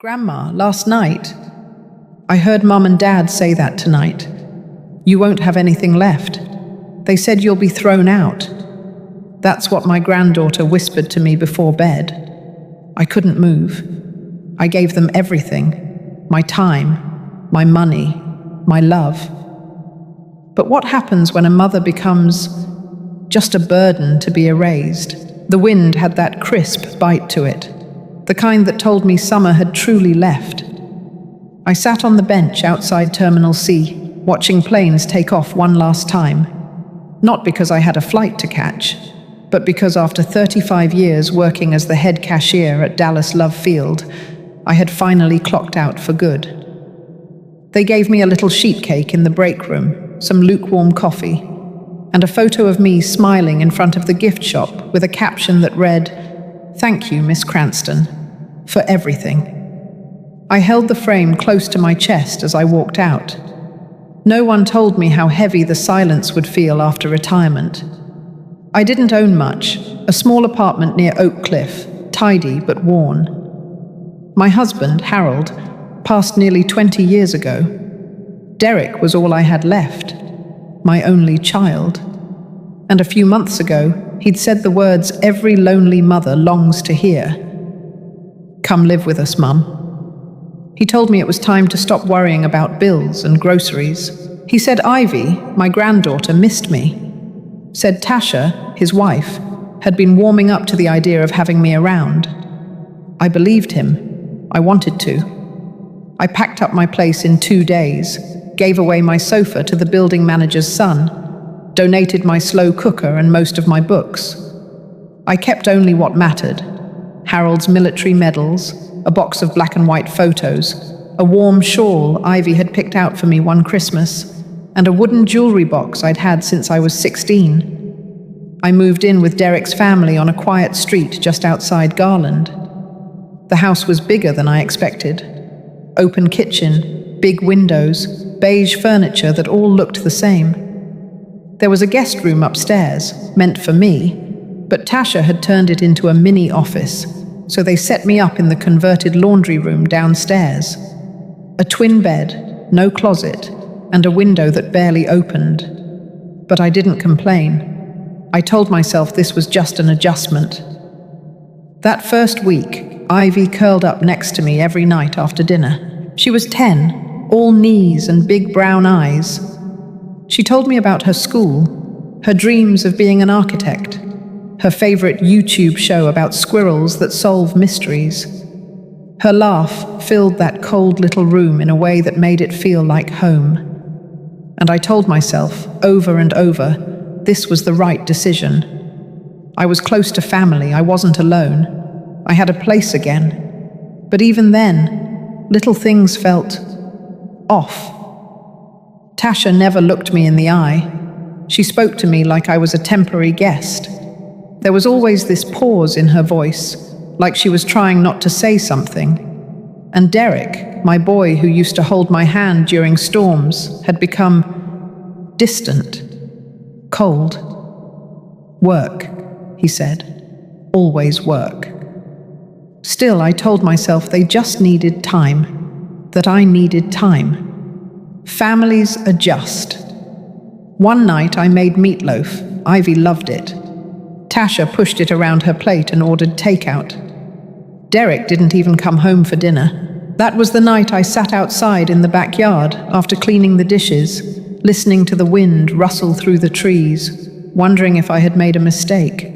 Grandma, last night, I heard Mum and Dad say that tonight. You won't have anything left. They said you'll be thrown out. That's what my granddaughter whispered to me before bed. I couldn't move. I gave them everything. My time, my money, my love. But what happens when a mother becomes just a burden to be erased? The wind had that crisp bite to it, the kind that told me summer had truly left. I sat on the bench outside Terminal C, watching planes take off one last time. Not because I had a flight to catch, but because after 35 years working as the head cashier at Dallas Love Field, I had finally clocked out for good. They gave me a little sheet cake in the break room, some lukewarm coffee, and a photo of me smiling in front of the gift shop with a caption that read, "Thank you, Miss Cranston, for everything." I held the frame close to my chest as I walked out. No one told me how heavy the silence would feel after retirement. I didn't own much, a small apartment near Oak Cliff, tidy but worn. My husband, Harold, passed nearly 20 years ago. Derek was all I had left, my only child. And a few months ago, he'd said the words every lonely mother longs to hear. "Come live with us, Mum." He told me it was time to stop worrying about bills and groceries. He said Ivy, my granddaughter, missed me. Said Tasha, his wife, had been warming up to the idea of having me around. I believed him. I wanted to. I packed up my place in 2 days, gave away my sofa to the building manager's son, donated my slow cooker and most of my books. I kept only what mattered: Harold's military medals, a box of black and white photos, a warm shawl Ivy had picked out for me one Christmas, and a wooden jewelry box I'd had since I was 16. I moved in with Derek's family on a quiet street just outside Garland. The house was bigger than I expected. Open kitchen, big windows, beige furniture that all looked the same. There was a guest room upstairs, meant for me, but Tasha had turned it into a mini office, so they set me up in the converted laundry room downstairs. A twin bed, no closet, and a window that barely opened. But I didn't complain. I told myself this was just an adjustment. That first week, Ivy curled up next to me every night after dinner. She was 10, all knees and big brown eyes. She told me about her school, her dreams of being an architect, her favorite YouTube show about squirrels that solve mysteries. Her laugh filled that cold little room in a way that made it feel like home. And I told myself, over and over, this was the right decision. I was close to family, I wasn't alone. I had a place again. But even then, little things felt off. Tasha never looked me in the eye. She spoke to me like I was a temporary guest. There was always this pause in her voice, like she was trying not to say something. And Derek, my boy who used to hold my hand during storms, had become distant, cold. "Work," he said. "Always work." Still, I told myself they just needed time, that I needed time. Families adjust. One night I made meatloaf. Ivy loved it. Tasha pushed it around her plate and ordered takeout. Derek didn't even come home for dinner. That was the night I sat outside in the backyard after cleaning the dishes, listening to the wind rustle through the trees, wondering if I had made a mistake.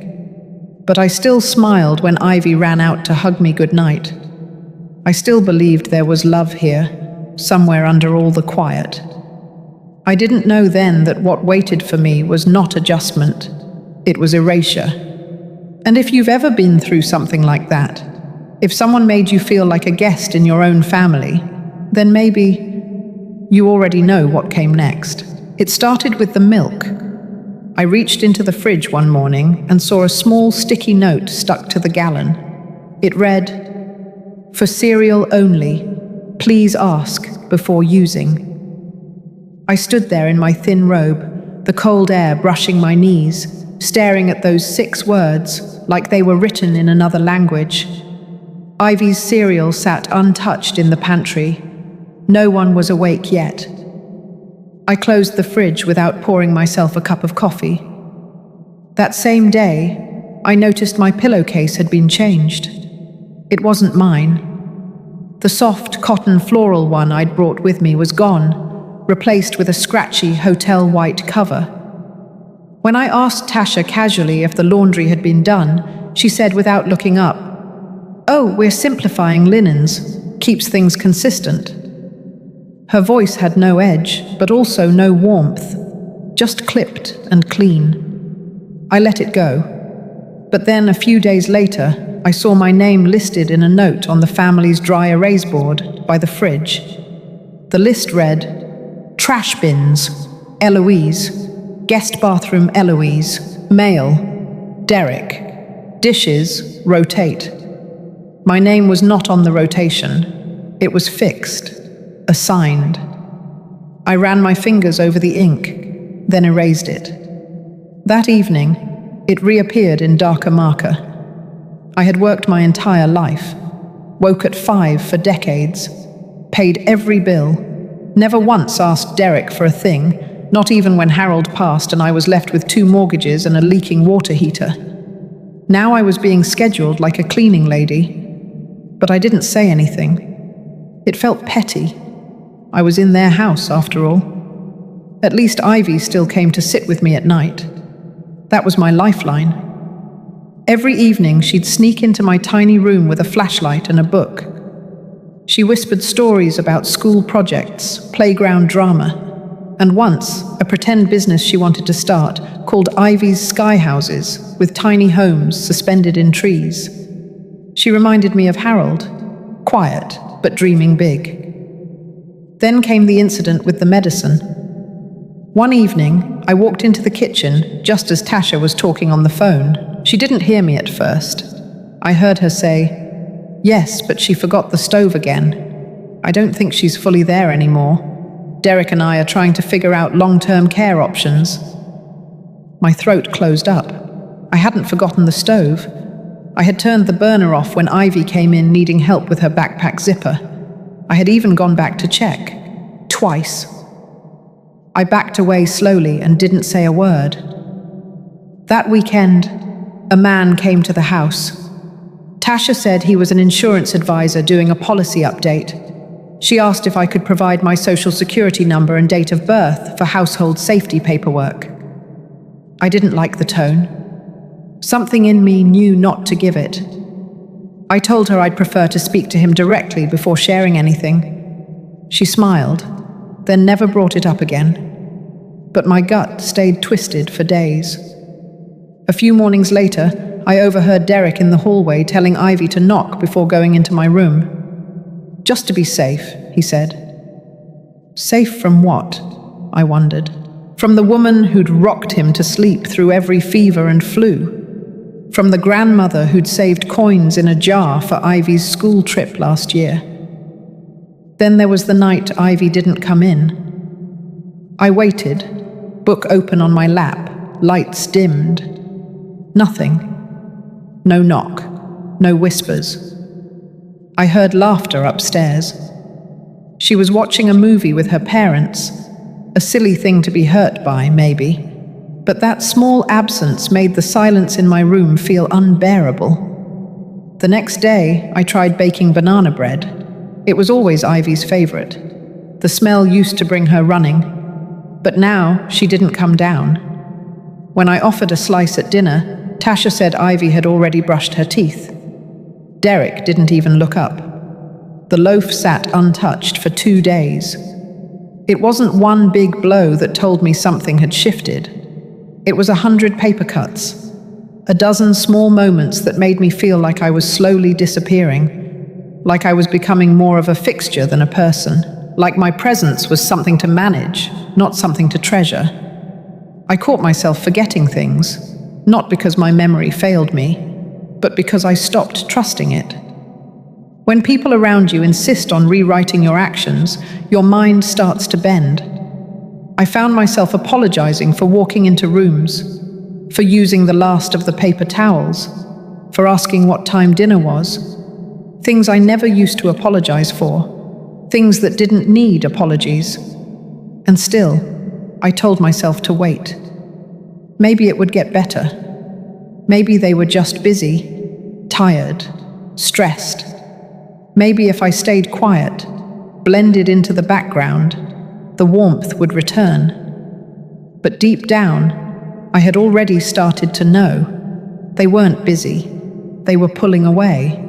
But I still smiled when Ivy ran out to hug me goodnight. I still believed there was love here, somewhere under all the quiet. I didn't know then that what waited for me was not adjustment, it was erasure. And if you've ever been through something like that, if someone made you feel like a guest in your own family, then maybe you already know what came next. It started with the milk. I reached into the fridge one morning and saw a small sticky note stuck to the gallon. It read, "For cereal only, please ask before using." I stood there in my thin robe, the cold air brushing my knees, staring at those 6 words like they were written in another language. Ivy's cereal sat untouched in the pantry. No one was awake yet. I closed the fridge without pouring myself a cup of coffee. That same day, I noticed my pillowcase had been changed. It wasn't mine. The soft cotton floral one I'd brought with me was gone, replaced with a scratchy hotel white cover. When I asked Tasha casually if the laundry had been done, she said without looking up, "Oh, we're simplifying linens. Keeps things consistent." Her voice had no edge, but also no warmth, just clipped and clean. I let it go. But then, a few days later, I saw my name listed in a note on the family's dry erase board by the fridge. The list read, "Trash bins, Eloise. Guest bathroom, Eloise. Mail, Derek. Dishes, rotate." My name was not on the rotation. It was fixed, assigned. I ran my fingers over the ink, then erased it. That evening, it reappeared in darker marker. I had worked my entire life, woke at 5 for decades, paid every bill, never once asked Derek for a thing, not even when Harold passed and I was left with 2 mortgages and a leaking water heater. Now I was being scheduled like a cleaning lady, but I didn't say anything. It felt petty. I was in their house, after all. At least Ivy still came to sit with me at night. That was my lifeline. Every evening, she'd sneak into my tiny room with a flashlight and a book. She whispered stories about school projects, playground drama, and once, a pretend business she wanted to start called Ivy's Sky Houses, with tiny homes suspended in trees. She reminded me of Harold, quiet but dreaming big. Then came the incident with the medicine. One evening, I walked into the kitchen just as Tasha was talking on the phone. She didn't hear me at first. I heard her say, "Yes, but she forgot the stove again. I don't think she's fully there anymore. Derek and I are trying to figure out long-term care options." My throat closed up. I hadn't forgotten the stove. I had turned the burner off when Ivy came in needing help with her backpack zipper. I had even gone back to check. Twice. I backed away slowly and didn't say a word. That weekend, a man came to the house. Tasha said he was an insurance advisor doing a policy update. She asked if I could provide my social security number and date of birth for household safety paperwork. I didn't like the tone. Something in me knew not to give it. I told her I'd prefer to speak to him directly before sharing anything. She smiled, then never brought it up again. But my gut stayed twisted for days. A few mornings later, I overheard Derek in the hallway telling Ivy to knock before going into my room. "Just to be safe," he said. Safe from what? I wondered. From the woman who'd rocked him to sleep through every fever and flu. From the grandmother who'd saved coins in a jar for Ivy's school trip last year. Then there was the night Ivy didn't come in. I waited, book open on my lap, lights dimmed. Nothing. No knock, no whispers. I heard laughter upstairs. She was watching a movie with her parents, a silly thing to be hurt by, maybe. But that small absence made the silence in my room feel unbearable. The next day, I tried baking banana bread. It was always Ivy's favorite. The smell used to bring her running. But now, she didn't come down. When I offered a slice at dinner, Tasha said Ivy had already brushed her teeth. Derek didn't even look up. The loaf sat untouched for 2 days. It wasn't one big blow that told me something had shifted. It was 100 paper cuts, a dozen small moments that made me feel like I was slowly disappearing, like I was becoming more of a fixture than a person, like my presence was something to manage, not something to treasure. I caught myself forgetting things, not because my memory failed me, but because I stopped trusting it. When people around you insist on rewriting your actions, your mind starts to bend. I found myself apologizing for walking into rooms, for using the last of the paper towels, for asking what time dinner was, Things I never used to apologize for. Things that didn't need apologies. And still, I told myself to wait. Maybe it would get better. Maybe they were just busy, tired, stressed. Maybe if I stayed quiet, blended into the background, the warmth would return. But deep down, I had already started to know. They weren't busy. They were pulling away,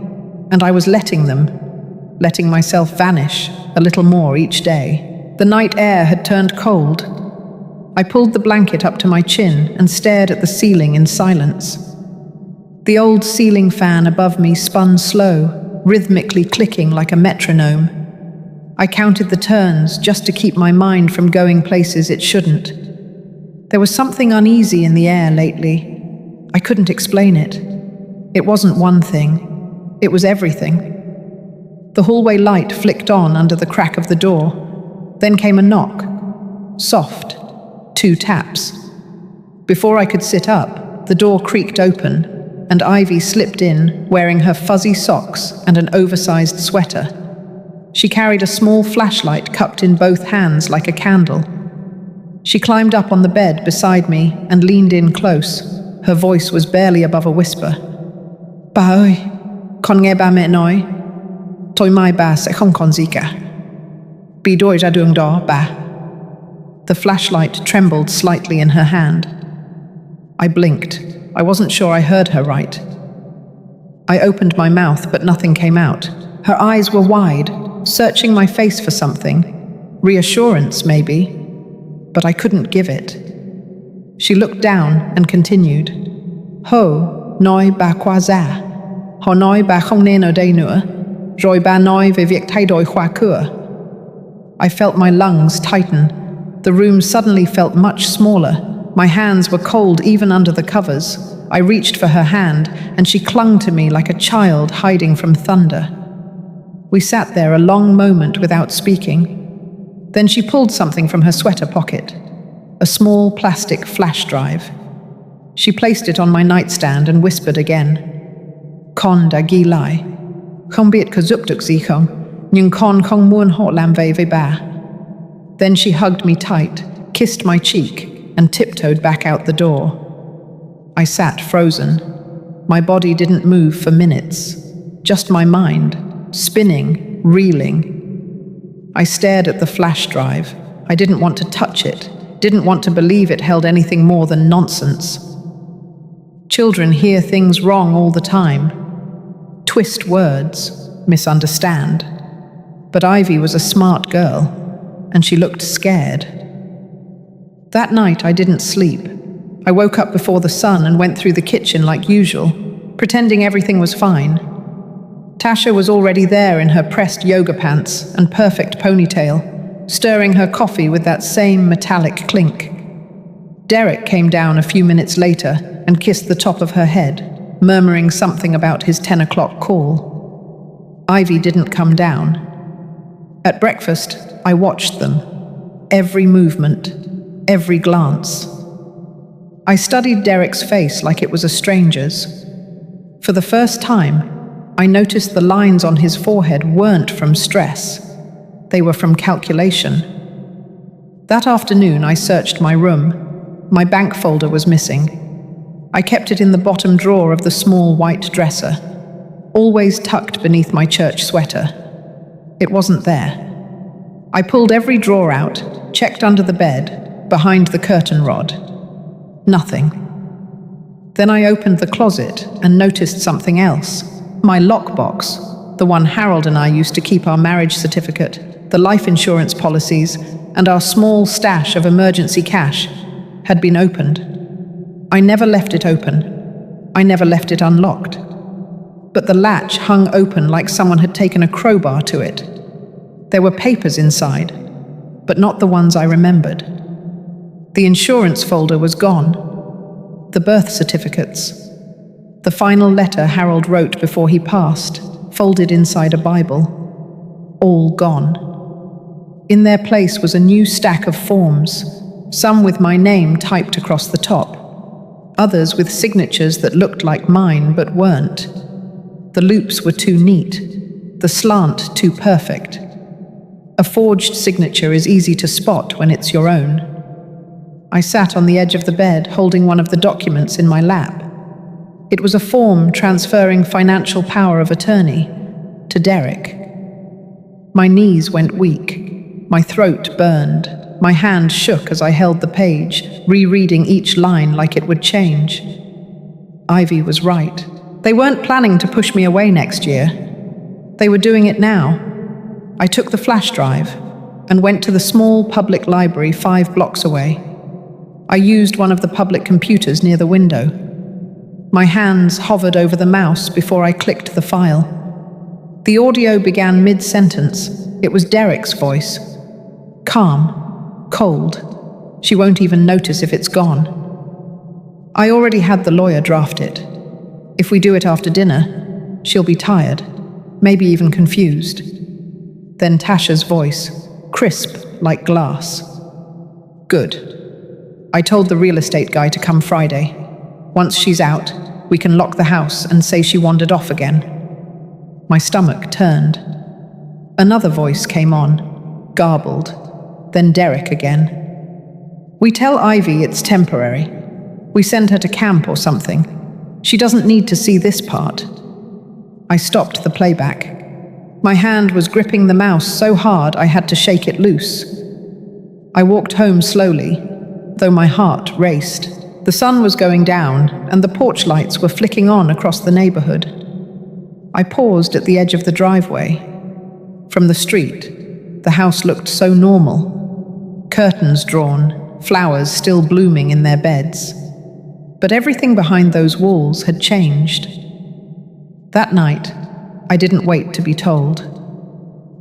and I was letting them, letting myself vanish a little more each day. The night air had turned cold. I pulled the blanket up to my chin and stared at the ceiling in silence. The old ceiling fan above me spun slow, rhythmically clicking like a metronome. I counted the turns just to keep my mind from going places it shouldn't. There was something uneasy in the air lately. I couldn't explain it. It wasn't one thing. It was everything. The hallway light flicked on under the crack of the door. Then came a knock. Soft. 2 taps. Before I could sit up, the door creaked open, and Ivy slipped in, wearing her fuzzy socks and an oversized sweater. She carried a small flashlight cupped in both hands like a candle. She climbed up on the bed beside me and leaned in close. Her voice was barely above a whisper. Ba ơi, con nghe ba mẹ nói, tối mai ba sẽ không còn gì cả. Bị đuổi ra đường đó, ba. The flashlight trembled slightly in her hand. I blinked. I wasn't sure I heard her right. I opened my mouth, but nothing came out. Her eyes were wide, searching my face for something. Reassurance, maybe. But I couldn't give it. She looked down and continued. Ho, nói ba qua ra. Họ nói ba không nên ở đây nữa. Rồi ba nói về việc thay đổi khóa cửa. I felt my lungs tighten. The room suddenly felt much smaller. My hands were cold even under the covers. I reached for her hand, and she clung to me like a child hiding from thunder. We sat there a long moment without speaking. Then she pulled something from her sweater pocket, a small plastic flash drive. She placed it on my nightstand and whispered again. Con đã ghi lại. Không biết có giúp được gì không, nhưng con không muốn họ làm vậy với ba. Then she hugged me tight, kissed my cheek, and tiptoed back out the door. I sat frozen. My body didn't move for minutes. Just my mind, spinning, reeling. I stared at the flash drive. I didn't want to touch it, didn't want to believe it held anything more than nonsense. Children hear things wrong all the time. Twist words, misunderstand. But Ivy was a smart girl, and she looked scared. That night I didn't sleep. I woke up before the sun and went through the kitchen like usual, pretending everything was fine. Tasha was already there in her pressed yoga pants and perfect ponytail, stirring her coffee with that same metallic clink. Derek came down a few minutes later and kissed the top of her head, murmuring something about his 10 o'clock call. Ivy didn't come down. At breakfast, I watched them. Every movement, every glance. I studied Derek's face like it was a stranger's. For the first time, I noticed the lines on his forehead weren't from stress. They were from calculation. That afternoon, I searched my room. My bank folder was missing. I kept it in the bottom drawer of the small white dresser, always tucked beneath my church sweater. It wasn't there. I pulled every drawer out, checked under the bed, behind the curtain rod. Nothing. Then I opened the closet and noticed something else. My lockbox, the one Harold and I used to keep our marriage certificate, the life insurance policies, and our small stash of emergency cash, had been opened. I never left it open. I never left it unlocked. But the latch hung open like someone had taken a crowbar to it. There were papers inside, but not the ones I remembered. The insurance folder was gone. The birth certificates. The final letter Harold wrote before he passed, folded inside a Bible. All gone. In their place was a new stack of forms, some with my name typed across the top, others with signatures that looked like mine but weren't. The loops were too neat, the slant too perfect. A forged signature is easy to spot when it's your own. I sat on the edge of the bed, holding one of the documents in my lap. It was a form transferring financial power of attorney to Derek. My knees went weak. My throat burned. My hand shook as I held the page, rereading each line like it would change. Ivy was right. They weren't planning to push me away next year. They were doing it now. I took the flash drive and went to the small public library 5 blocks away. I used one of the public computers near the window. My hands hovered over the mouse before I clicked the file. The audio began mid-sentence. It was Derek's voice. Calm, cold. She won't even notice if it's gone. I already had the lawyer draft it. If we do it after dinner, she'll be tired, maybe even confused. Then Tasha's voice, crisp like glass. Good. I told the real estate guy to come Friday. Once she's out, we can lock the house and say she wandered off again. My stomach turned. Another voice came on, garbled, then Derek again. We tell Ivy it's temporary. We send her to camp or something. She doesn't need to see this part. I stopped the playback. My hand was gripping the mouse so hard I had to shake it loose. I walked home slowly, though my heart raced. The sun was going down, and the porch lights were flicking on across the neighborhood. I paused at the edge of the driveway. From the street, the house looked so normal. Curtains drawn, flowers still blooming in their beds. But everything behind those walls had changed. That night, I didn't wait to be told.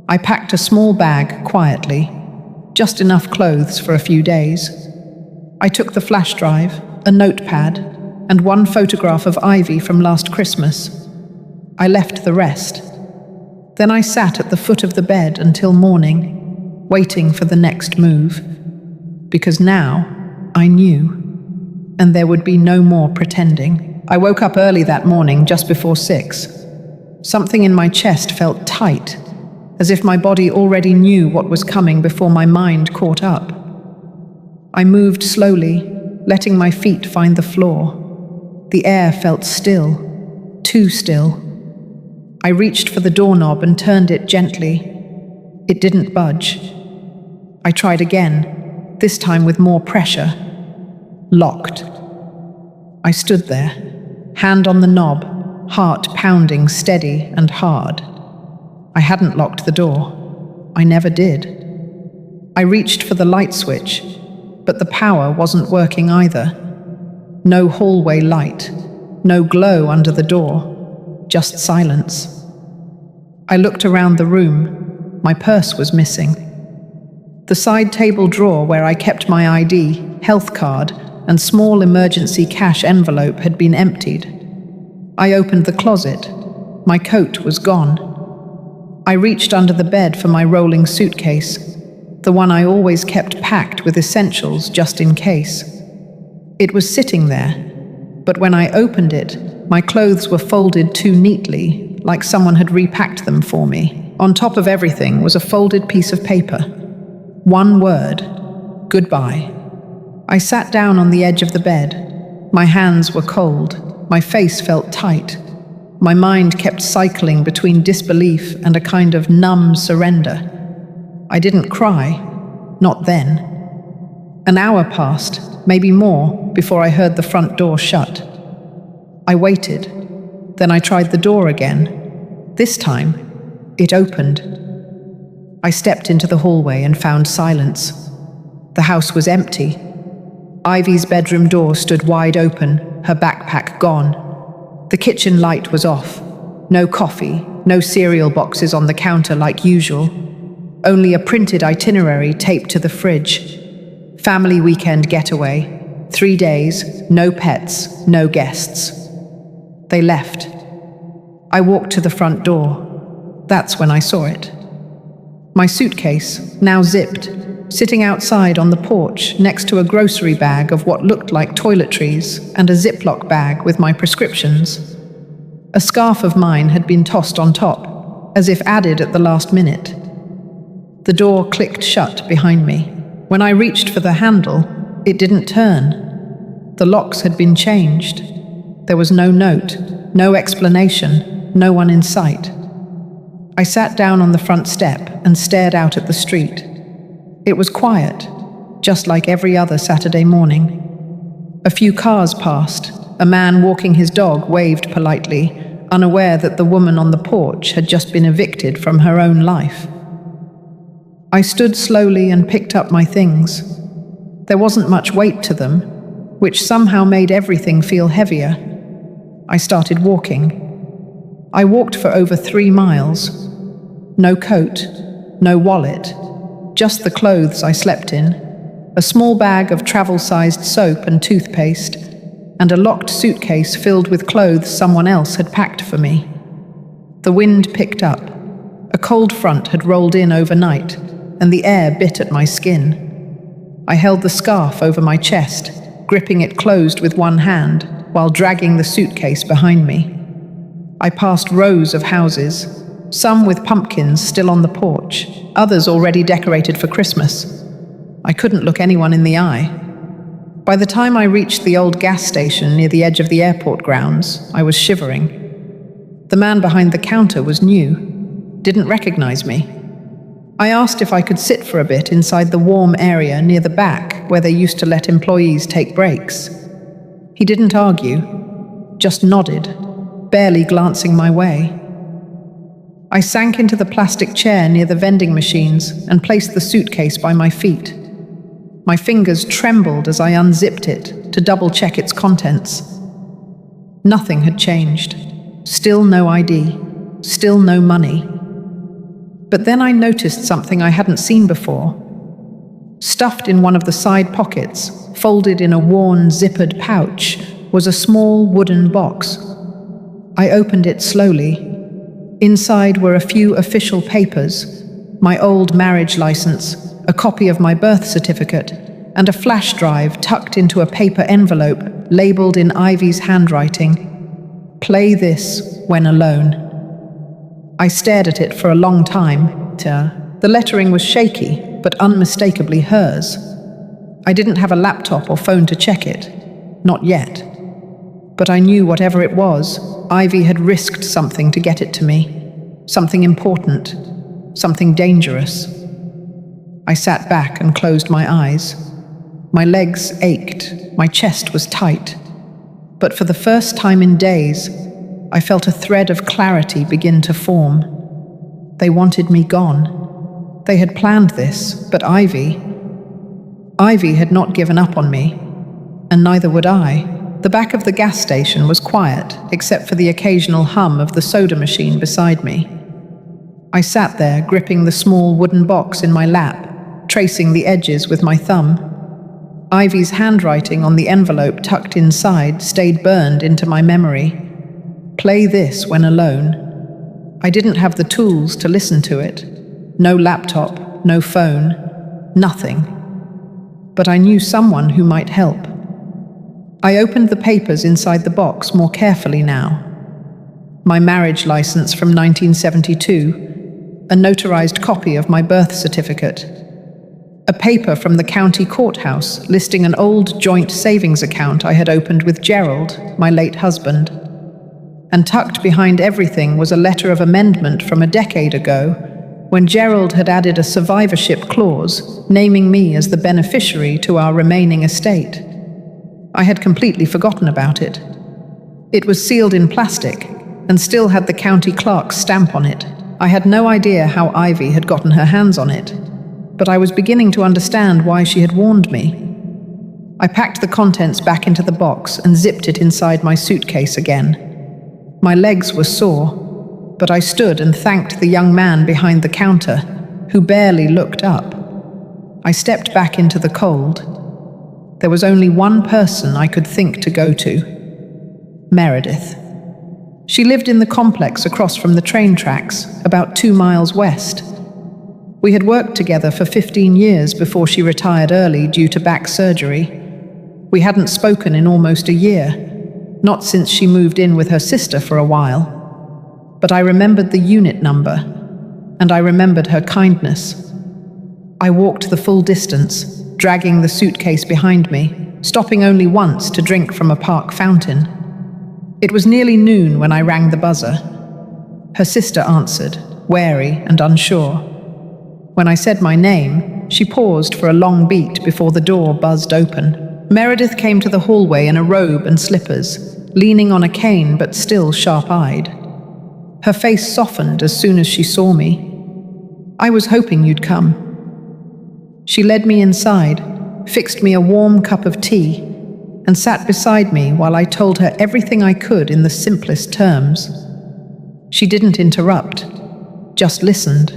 I packed a small bag quietly, just enough clothes for a few days. I took the flash drive, a notepad, and one photograph of Ivy from last Christmas. I left the rest. Then I sat at the foot of the bed until morning, waiting for the next move. Because now, I knew. And there would be no more pretending. I woke up early that morning, just before 6. Something in my chest felt tight, as if my body already knew what was coming before my mind caught up. I moved slowly, letting my feet find the floor. The air felt still, too still. I reached for the doorknob and turned it gently. It didn't budge. I tried again, this time with more pressure. Locked. I stood there, hand on the knob, heart pounding steady and hard. I hadn't locked the door. I never did. I reached for the light switch, but the power wasn't working either. No hallway light, no glow under the door, just silence. I looked around the room. My purse was missing. The side table drawer where I kept my ID, health card, and small emergency cash envelope had been emptied. I opened the closet. My coat was gone. I reached under the bed for my rolling suitcase, the one I always kept packed with essentials just in case. It was sitting there, but when I opened it, my clothes were folded too neatly, like someone had repacked them for me. On top of everything was a folded piece of paper. One word: goodbye. I sat down on the edge of the bed. My hands were cold. My face felt tight. My mind kept cycling between disbelief and a kind of numb surrender. I didn't cry. Not then. An hour passed, maybe more, before I heard the front door shut. I waited. Then I tried the door again. This time, it opened. I stepped into the hallway and found silence. The house was empty. Ivy's bedroom door stood wide open, her backpack gone. The kitchen light was off. No coffee, no cereal boxes on the counter like usual. Only a printed itinerary taped to the fridge. Family weekend getaway. 3 days, no pets, no guests. They left. I walked to the front door. That's when I saw it. My suitcase, now zipped, sitting outside on the porch next to a grocery bag of what looked like toiletries and a Ziploc bag with my prescriptions. A scarf of mine had been tossed on top. as if added at the last minute. The door clicked shut behind me. When I reached for the handle, it didn't turn. The locks had been changed. There was no note, no explanation, no one in sight. I sat down on the front step and stared out at the street. It was quiet, just like every other Saturday morning. A few cars passed. A man walking his dog waved politely, unaware that the woman on the porch had just been evicted from her own life. I stood slowly and picked up my things. There wasn't much weight to them, which somehow made everything feel heavier. I started walking. I walked for over 3 miles. No coat, no wallet, just the clothes I slept in, a small bag of travel-sized soap and toothpaste, and a locked suitcase filled with clothes someone else had packed for me. The wind picked up. A cold front had rolled in overnight, and the air bit at my skin. I held the scarf over my chest, gripping it closed with one hand, while dragging the suitcase behind me. I passed rows of houses, some with pumpkins still on the porch, others already decorated for Christmas. I couldn't look anyone in the eye. By the time I reached the old gas station near the edge of the airport grounds, I was shivering. The man behind the counter was new, didn't recognize me. I asked if I could sit for a bit inside the warm area near the back where they used to let employees take breaks. He didn't argue, just nodded, barely glancing my way. I sank into the plastic chair near the vending machines and placed the suitcase by my feet. My fingers trembled as I unzipped it to double-check its contents. Nothing had changed. Still no ID. Still no money. But then I noticed something I hadn't seen before. Stuffed in one of the side pockets, folded in a worn, zippered pouch, was a small wooden box. I opened it slowly. Inside were a few official papers, my old marriage license, a copy of my birth certificate, and a flash drive tucked into a paper envelope labeled in Ivy's handwriting, "Play this when alone." I stared at it for a long time. The lettering was shaky, but unmistakably hers. I didn't have a laptop or phone to check it. Not yet. But I knew whatever it was, Ivy had risked something to get it to me. Something important. Something dangerous. I sat back and closed my eyes. My legs ached. My chest was tight. But for the first time in days, I felt a thread of clarity begin to form. They wanted me gone. They had planned this, but Ivy had not given up on me, and neither would I. The back of the gas station was quiet, except for the occasional hum of the soda machine beside me. I sat there, gripping the small wooden box in my lap, tracing the edges with my thumb. Ivy's handwriting on the envelope tucked inside stayed burned into my memory. Play this when alone. I didn't have the tools to listen to it. No laptop, no phone, nothing. But I knew someone who might help. I opened the papers inside the box more carefully now. My marriage license from 1972, a notarized copy of my birth certificate, a paper from the county courthouse listing an old joint savings account I had opened with Gerald, my late husband. And tucked behind everything was a letter of amendment from a decade ago, when Gerald had added a survivorship clause, naming me as the beneficiary to our remaining estate. I had completely forgotten about it. It was sealed in plastic, and still had the county clerk's stamp on it. I had no idea how Ivy had gotten her hands on it, but I was beginning to understand why she had warned me. I packed the contents back into the box and zipped it inside my suitcase again. My legs were sore, but I stood and thanked the young man behind the counter, who barely looked up. I stepped back into the cold. There was only one person I could think to go to: Meredith. She lived in the complex across from the train tracks, about 2 miles west. We had worked together for 15 years before she retired early due to back surgery. We hadn't spoken in almost a year, not since she moved in with her sister for a while. but I remembered the unit number, and I remembered her kindness. I walked the full distance, dragging the suitcase behind me, stopping only once to drink from a park fountain. It was nearly noon when I rang the buzzer. Her sister answered, wary and unsure. When I said my name, she paused for a long beat before the door buzzed open. Meredith came to the hallway in a robe and slippers, leaning on a cane but still sharp-eyed. Her face softened as soon as she saw me. "I was hoping you'd come." She led me inside, fixed me a warm cup of tea, and sat beside me while I told her everything I could in the simplest terms. She didn't interrupt, just listened.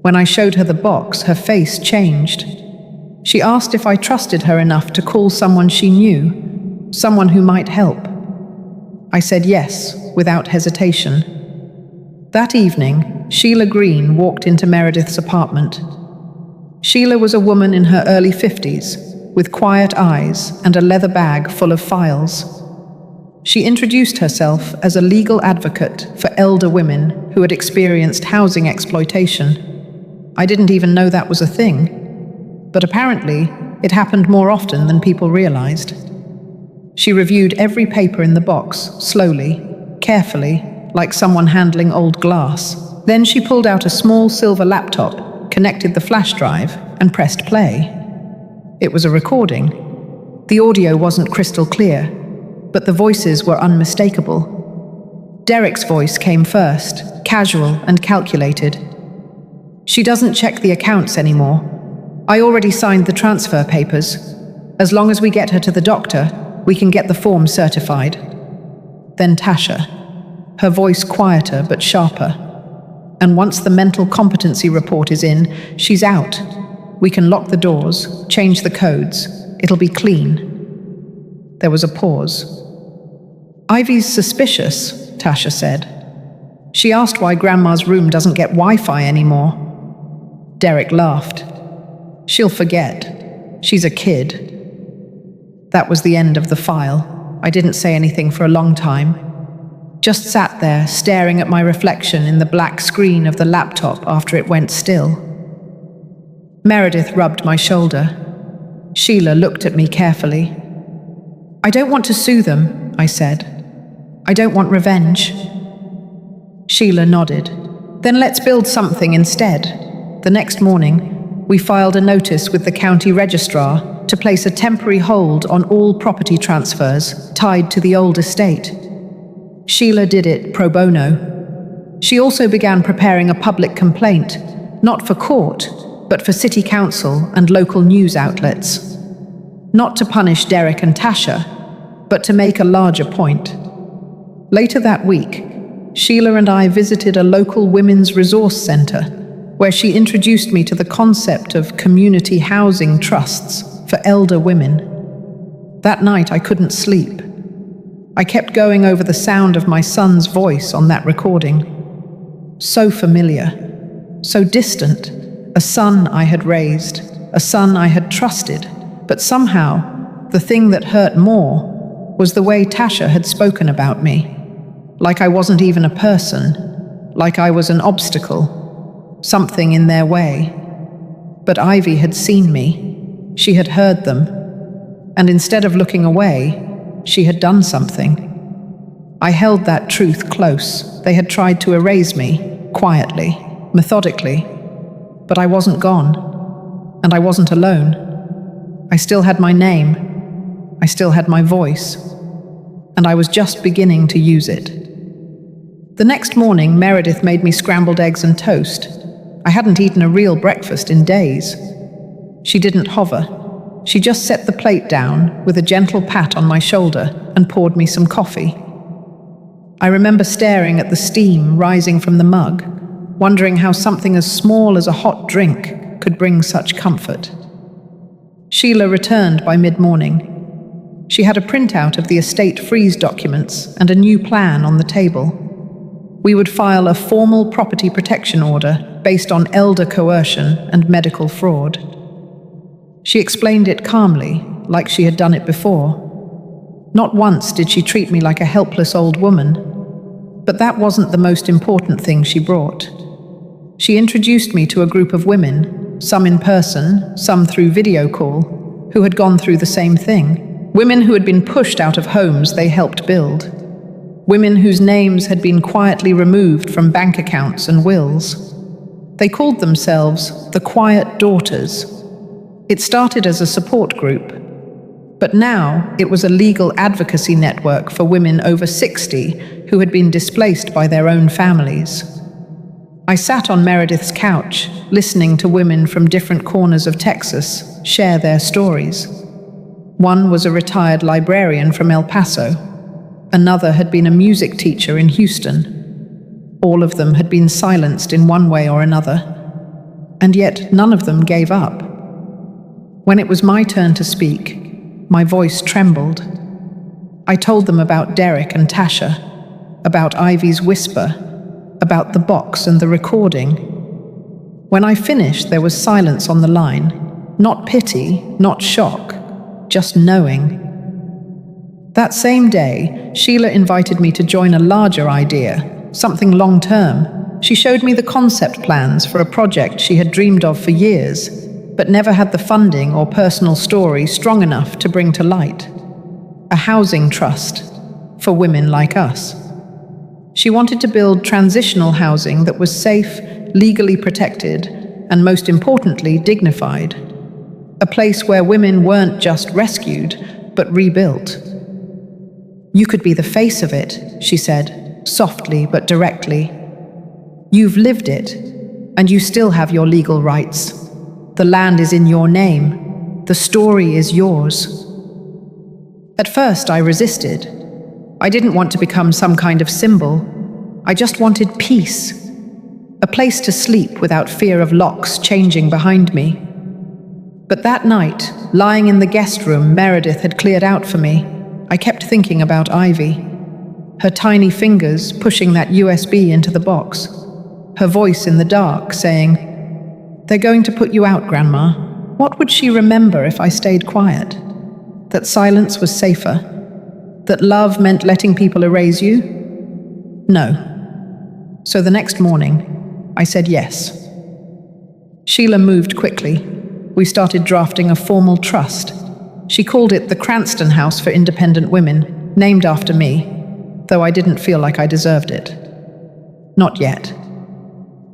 When I showed her the box, her face changed. She asked if I trusted her enough to call someone she knew, someone who might help. I said yes, without hesitation. That evening, Sheila Green walked into Meredith's apartment. Sheila was a woman in her early 50s, with quiet eyes and a leather bag full of files. She introduced herself as a legal advocate for elder women who had experienced housing exploitation. I didn't even know that was a thing, but apparently it happened more often than people realized. She reviewed every paper in the box, slowly, carefully, like someone handling old glass. Then she pulled out a small silver laptop, connected the flash drive, and pressed play. It was a recording. The audio wasn't crystal clear, but the voices were unmistakable. Derek's voice came first, casual and calculated. "She doesn't check the accounts anymore. I already signed the transfer papers. As long as we get her to the doctor, we can get the form certified." Then Tasha, her voice quieter but sharper. "And once the mental competency report is in, she's out. We can lock the doors, change the codes. It'll be clean." There was a pause. "Ivy's suspicious," Tasha said. "She asked why Grandma's room doesn't get Wi-Fi anymore." Derek laughed. "She'll forget. She's a kid." That was the end of the file. I didn't say anything for a long time. Just sat there, staring at my reflection in the black screen of the laptop after it went still. Meredith rubbed my shoulder. Sheila looked at me carefully. "I don't want to sue them," I said. "I don't want revenge." Sheila nodded. "Then let's build something instead." The next morning, we filed a notice with the county registrar to place a temporary hold on all property transfers tied to the old estate. Sheila did it pro bono. She also began preparing a public complaint, not for court, but for city council and local news outlets. Not to punish Derek and Tasha, but to make a larger point. Later that week, Sheila and I visited a local women's resource centre, where she introduced me to the concept of community housing trusts for elder women. That night I couldn't sleep. I kept going over the sound of my son's voice on that recording. So familiar, so distant, a son I had raised, a son I had trusted, but somehow the thing that hurt more was the way Tasha had spoken about me. Like I wasn't even a person, like I was an obstacle, something in their way. But Ivy had seen me, she had heard them, and instead of looking away, she had done something. I held that truth close. They had tried to erase me, quietly, methodically, but I wasn't gone, and I wasn't alone. I still had my name, I still had my voice, and I was just beginning to use it. The next morning, Meredith made me scrambled eggs and toast. I hadn't eaten a real breakfast in days. She didn't hover. She just set the plate down with a gentle pat on my shoulder and poured me some coffee. I remember staring at the steam rising from the mug, wondering how something as small as a hot drink could bring such comfort. Sheila returned by mid-morning. She had a printout of the estate freeze documents and a new plan on the table. We would file a formal property protection order based on elder coercion and medical fraud. She explained it calmly, like she had done it before. Not once did she treat me like a helpless old woman. But that wasn't the most important thing she brought. She introduced me to a group of women, some in person, some through video call, who had gone through the same thing. Women who had been pushed out of homes they helped build. Women whose names had been quietly removed from bank accounts and wills. They called themselves the Quiet Daughters. It started as a support group, but now it was a legal advocacy network for women over 60 who had been displaced by their own families. I sat on Meredith's couch, listening to women from different corners of Texas share their stories. One was a retired librarian from El Paso. Another had been a music teacher in Houston. All of them had been silenced in one way or another, and yet none of them gave up. When it was my turn to speak, my voice trembled. I told them about Derek and Tasha, about Ivy's whisper, about the box and the recording. When I finished, there was silence on the line. Not pity, not shock, just knowing. That same day, Sheila invited me to join a larger idea, something long-term. She showed me the concept plans for a project she had dreamed of for years, but never had the funding or personal story strong enough to bring to light. A housing trust for women like us. She wanted to build transitional housing that was safe, legally protected, and most importantly, dignified. A place where women weren't just rescued, but rebuilt. "You could be the face of it," she said, softly but directly. "You've lived it, and you still have your legal rights. The land is in your name. The story is yours." At first, I resisted. I didn't want to become some kind of symbol. I just wanted peace. A place to sleep without fear of locks changing behind me. But that night, lying in the guest room Meredith had cleared out for me, I kept thinking about Ivy. Her tiny fingers pushing that USB into the box. Her voice in the dark saying, "They're going to put you out, Grandma." What would she remember if I stayed quiet? That silence was safer? That love meant letting people erase you? No. So the next morning, I said yes. Sheila moved quickly. We started drafting a formal trust. She called it the Cranston House for Independent Women, named after me, though I didn't feel like I deserved it. Not yet.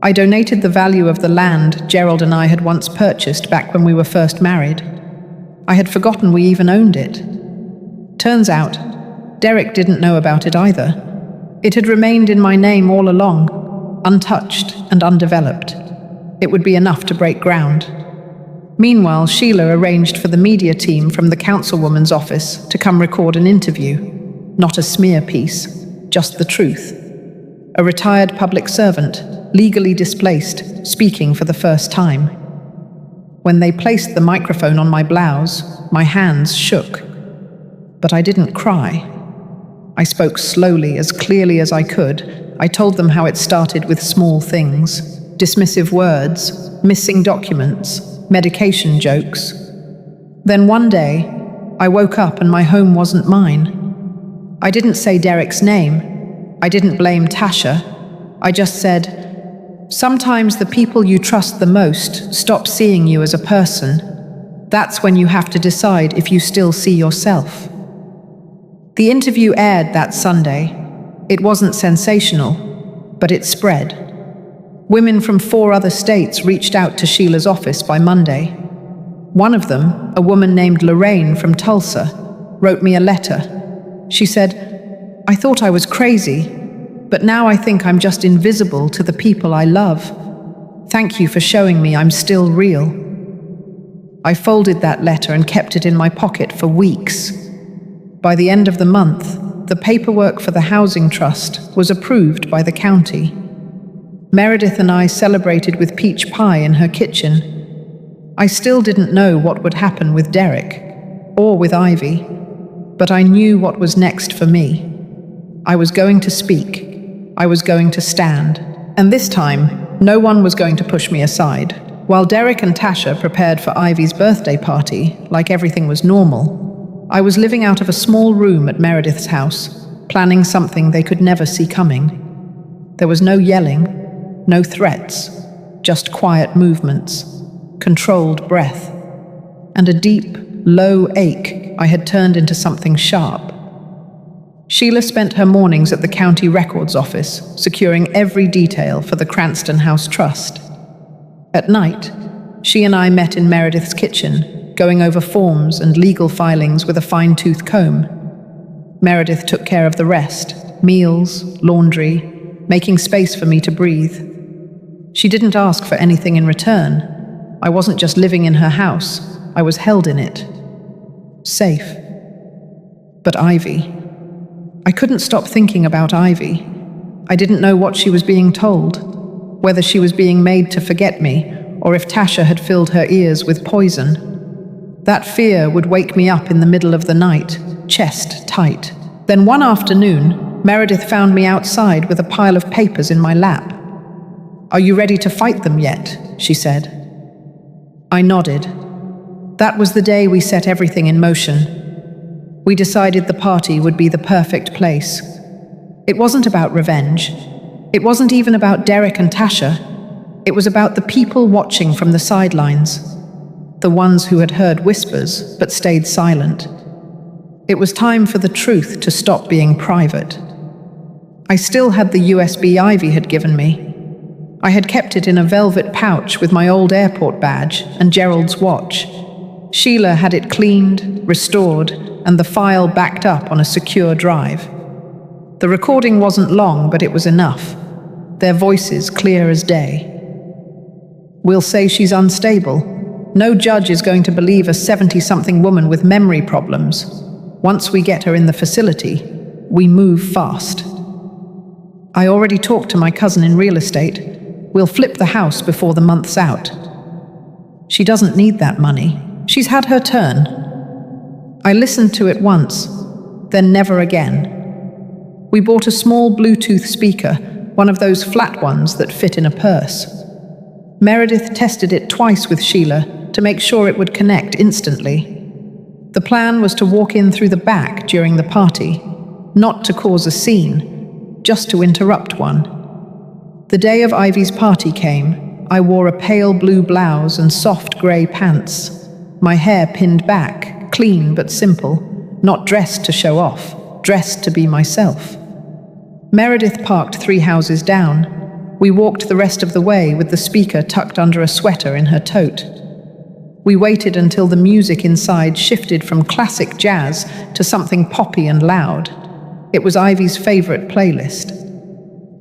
I donated the value of the land Gerald and I had once purchased back when we were first married. I had forgotten we even owned it. Turns out, Derek didn't know about it either. It had remained in my name all along, untouched and undeveloped. It would be enough to break ground. Meanwhile, Sheila arranged for the media team from the councilwoman's office to come record an interview. Not a smear piece, just the truth. A retired public servant, legally displaced, speaking for the first time. When they placed the microphone on my blouse, my hands shook. But I didn't cry. I spoke slowly, as clearly as I could. I told them how it started with small things, dismissive words, missing documents, medication jokes. Then one day, I woke up and my home wasn't mine. I didn't say Derek's name. I didn't blame Tasha. I just said, "Sometimes the people you trust the most stop seeing you as a person. That's when you have to decide if you still see yourself." The interview aired that Sunday. It wasn't sensational, but it spread. Women from 4 other states reached out to Sheila's office by Monday. One of them, a woman named Lorraine from Tulsa, wrote me a letter. She said, "I thought I was crazy, but now I think I'm just invisible to the people I love. Thank you for showing me I'm still real." I folded that letter and kept it in my pocket for weeks. By the end of the month, the paperwork for the housing trust was approved by the county. Meredith and I celebrated with peach pie in her kitchen. I still didn't know what would happen with Derek, or with Ivy, but I knew what was next for me. I was going to speak. I was going to stand. And this time, no one was going to push me aside. While Derek and Tasha prepared for Ivy's birthday party, like everything was normal, I was living out of a small room at Meredith's house, planning something they could never see coming. There was no yelling, no threats, just quiet movements, controlled breath, and a deep, low ache I had turned into something sharp. Sheila spent her mornings at the county records office, securing every detail for the Cranston House Trust. At night, she and I met in Meredith's kitchen, going over forms and legal filings with a fine-tooth comb. Meredith took care of the rest, meals, laundry, making space for me to breathe. She didn't ask for anything in return. I wasn't just living in her house, I was held in it. Safe. But Ivy. I couldn't stop thinking about Ivy. I didn't know what she was being told, whether she was being made to forget me, or if Tasha had filled her ears with poison. That fear would wake me up in the middle of the night, chest tight. Then one afternoon, Meredith found me outside with a pile of papers in my lap. "Are you ready to fight them yet?" she said. I nodded. That was the day we set everything in motion. We decided the party would be the perfect place. It wasn't about revenge. It wasn't even about Derek and Tasha. It was about the people watching from the sidelines, the ones who had heard whispers but stayed silent. It was time for the truth to stop being private. I still had the USB Ivy had given me. I had kept it in a velvet pouch with my old airport badge and Gerald's watch. Sheila had it cleaned, restored, and the file backed up on a secure drive. The recording wasn't long, but it was enough. Their voices clear as day. We'll say she's unstable. No judge is going to believe a 70-something woman with memory problems. Once we get her in the facility, we move fast. I already talked to my cousin in real estate. We'll flip the house before the month's out. She doesn't need that money. She's had her turn. I listened to it once, then never again. We bought a small Bluetooth speaker, one of those flat ones that fit in a purse. Meredith tested it twice with Sheila to make sure it would connect instantly. The plan was to walk in through the back during the party, not to cause a scene, just to interrupt one. The day of Ivy's party came. I wore a pale blue blouse and soft grey pants, my hair pinned back, clean but simple, not dressed to show off, dressed to be myself. Meredith parked 3 houses down. We walked the rest of the way with the speaker tucked under a sweater in her tote. We waited until the music inside shifted from classic jazz to something poppy and loud. It was Ivy's favorite playlist.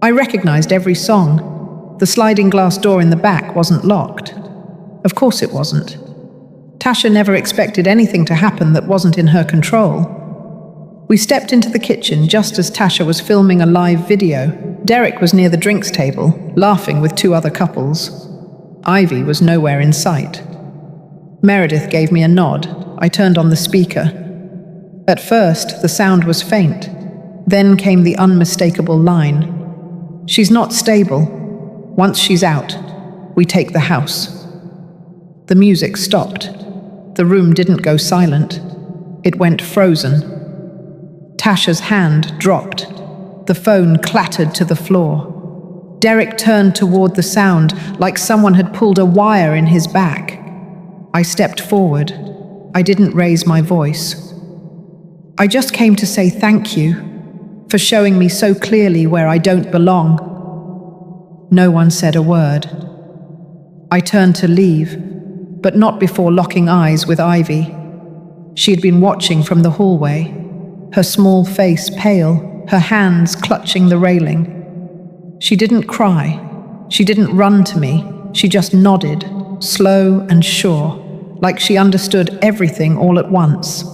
I recognized every song. The sliding glass door in the back wasn't locked. Of course it wasn't. Tasha never expected anything to happen that wasn't in her control. We stepped into the kitchen just as Tasha was filming a live video. Derek was near the drinks table, laughing with 2 other couples. Ivy was nowhere in sight. Meredith gave me a nod. I turned on the speaker. At first, the sound was faint. Then came the unmistakable line. "She's not stable. Once she's out, we take the house." The music stopped. The room didn't go silent. It went frozen. Tasha's hand dropped. The phone clattered to the floor. Derek turned toward the sound like someone had pulled a wire in his back. I stepped forward. I didn't raise my voice. "I just came to say thank you for showing me so clearly where I don't belong." No one said a word. I turned to leave, but not before locking eyes with Ivy. She had been watching from the hallway, her small face pale, her hands clutching the railing. She didn't cry. She didn't run to me. She just nodded, slow and sure, like she understood everything all at once.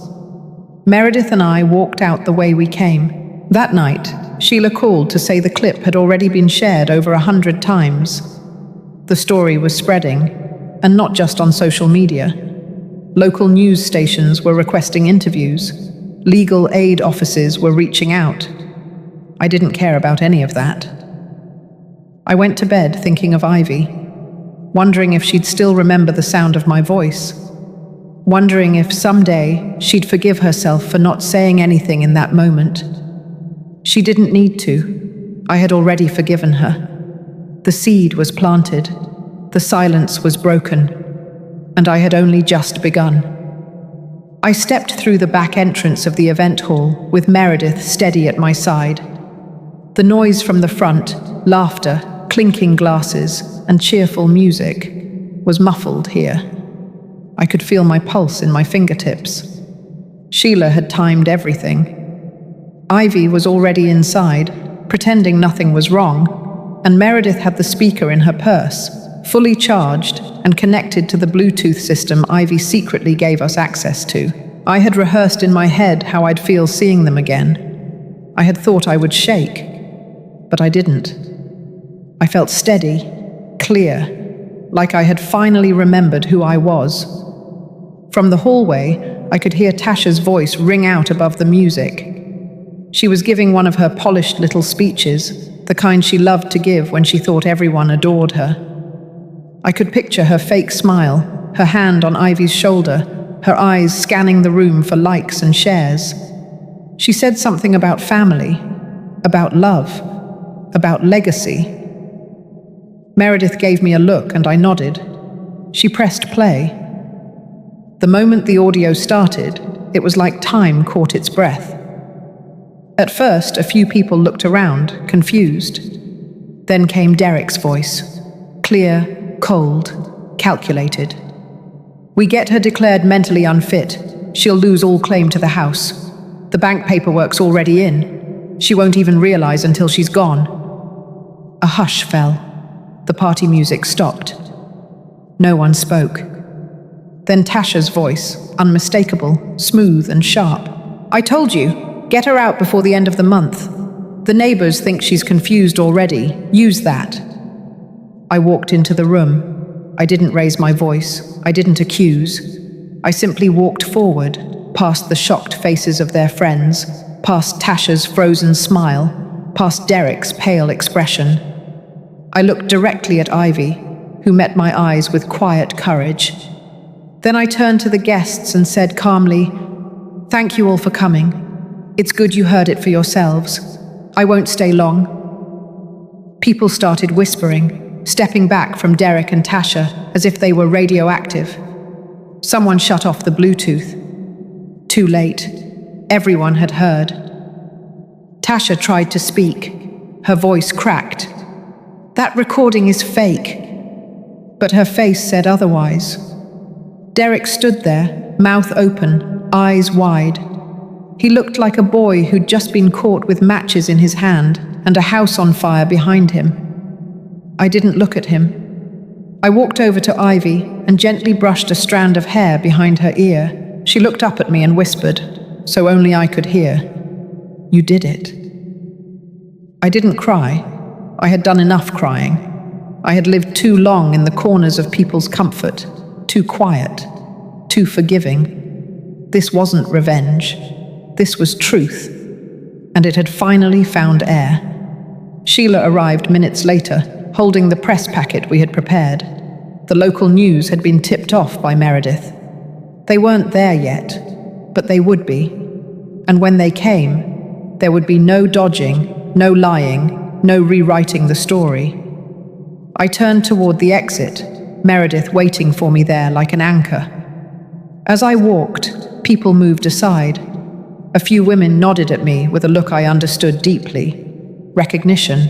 Meredith and I walked out the way we came. That night, Sheila called to say the clip had already been shared over 100 times. The story was spreading, and not just on social media. Local news stations were requesting interviews. Legal aid offices were reaching out. I didn't care about any of that. I went to bed thinking of Ivy, wondering if she'd still remember the sound of my voice, wondering if someday she'd forgive herself for not saying anything in that moment. She didn't need to. I had already forgiven her. The seed was planted, the silence was broken, and I had only just begun. I stepped through the back entrance of the event hall with Meredith steady at my side. The noise from the front, laughter, clinking glasses, and cheerful music, was muffled here. I could feel my pulse in my fingertips. Sheila had timed everything. Ivy was already inside, pretending nothing was wrong, and Meredith had the speaker in her purse, fully charged and connected to the Bluetooth system Ivy secretly gave us access to. I had rehearsed in my head how I'd feel seeing them again. I had thought I would shake, but I didn't. I felt steady, clear, like I had finally remembered who I was. From the hallway, I could hear Tasha's voice ring out above the music. She was giving one of her polished little speeches, the kind she loved to give when she thought everyone adored her. I could picture her fake smile, her hand on Ivy's shoulder, her eyes scanning the room for likes and shares. She said something about family, about love, about legacy. Meredith gave me a look and I nodded. She pressed play. The moment the audio started, it was like time caught its breath. At first, a few people looked around, confused. Then came Derek's voice, clear, cold, calculated. "We get her declared mentally unfit. She'll lose all claim to the house. The bank paperwork's already in. She won't even realize until she's gone." A hush fell. The party music stopped. No one spoke. Then Tasha's voice, unmistakable, smooth and sharp. "I told you, get her out before the end of the month. The neighbors think she's confused already. Use that." I walked into the room. I didn't raise my voice. I didn't accuse. I simply walked forward, past the shocked faces of their friends, past Tasha's frozen smile, past Derek's pale expression. I looked directly at Ivy, who met my eyes with quiet courage. Then I turned to the guests and said calmly, "Thank you all for coming. It's good you heard it for yourselves. I won't stay long." People started whispering, stepping back from Derek and Tasha as if they were radioactive. Someone shut off the Bluetooth. Too late. Everyone had heard. Tasha tried to speak. Her voice cracked. "That recording is fake." But her face said otherwise. Derek stood there, mouth open, eyes wide. He looked like a boy who'd just been caught with matches in his hand and a house on fire behind him. I didn't look at him. I walked over to Ivy and gently brushed a strand of hair behind her ear. She looked up at me and whispered, so only I could hear, "You did it." I didn't cry. I had done enough crying. I had lived too long in the corners of people's comfort, too quiet, too forgiving. This wasn't revenge. This was truth, and it had finally found air. Sheila arrived minutes later, holding the press packet we had prepared. The local news had been tipped off by Meredith. They weren't there yet, but they would be. And when they came, there would be no dodging, no lying, no rewriting the story. I turned toward the exit, Meredith waiting for me there like an anchor. As I walked, people moved aside. A few women nodded at me with a look I understood deeply. Recognition.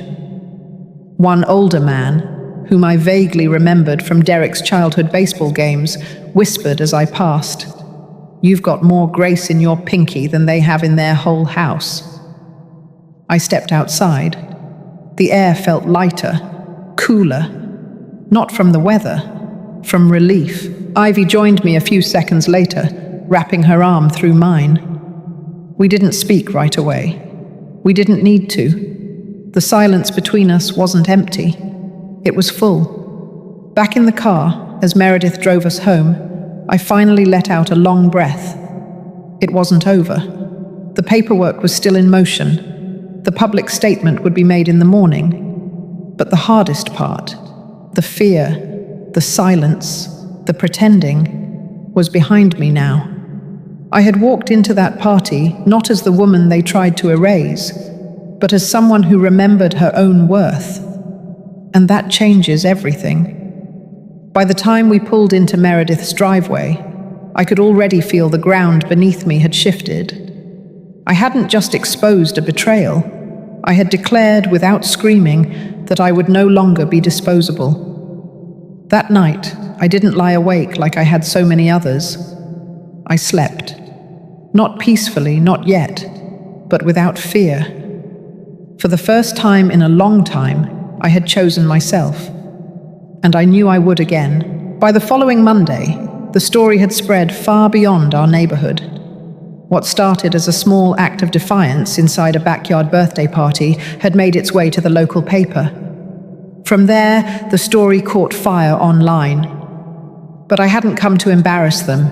One older man, whom I vaguely remembered from Derek's childhood baseball games, whispered as I passed, "You've got more grace in your pinky than they have in their whole house." I stepped outside. The air felt lighter, cooler, not from the weather, from relief. Ivy joined me a few seconds later, wrapping her arm through mine. We didn't speak right away. We didn't need to. The silence between us wasn't empty. It was full. Back in the car, as Meredith drove us home, I finally let out a long breath. It wasn't over. The paperwork was still in motion. The public statement would be made in the morning. But the hardest part, the fear, the silence, the pretending, was behind me now. I had walked into that party not as the woman they tried to erase, but as someone who remembered her own worth. And that changes everything. By the time we pulled into Meredith's driveway, I could already feel the ground beneath me had shifted. I hadn't just exposed a betrayal. I had declared without screaming that I would no longer be disposable. That night, I didn't lie awake like I had so many others. I slept. Not peacefully, not yet, but without fear. For the first time in a long time, I had chosen myself. And I knew I would again. By the following Monday, the story had spread far beyond our neighborhood. What started as a small act of defiance inside a backyard birthday party had made its way to the local paper. From there, the story caught fire online. But I hadn't come to embarrass them.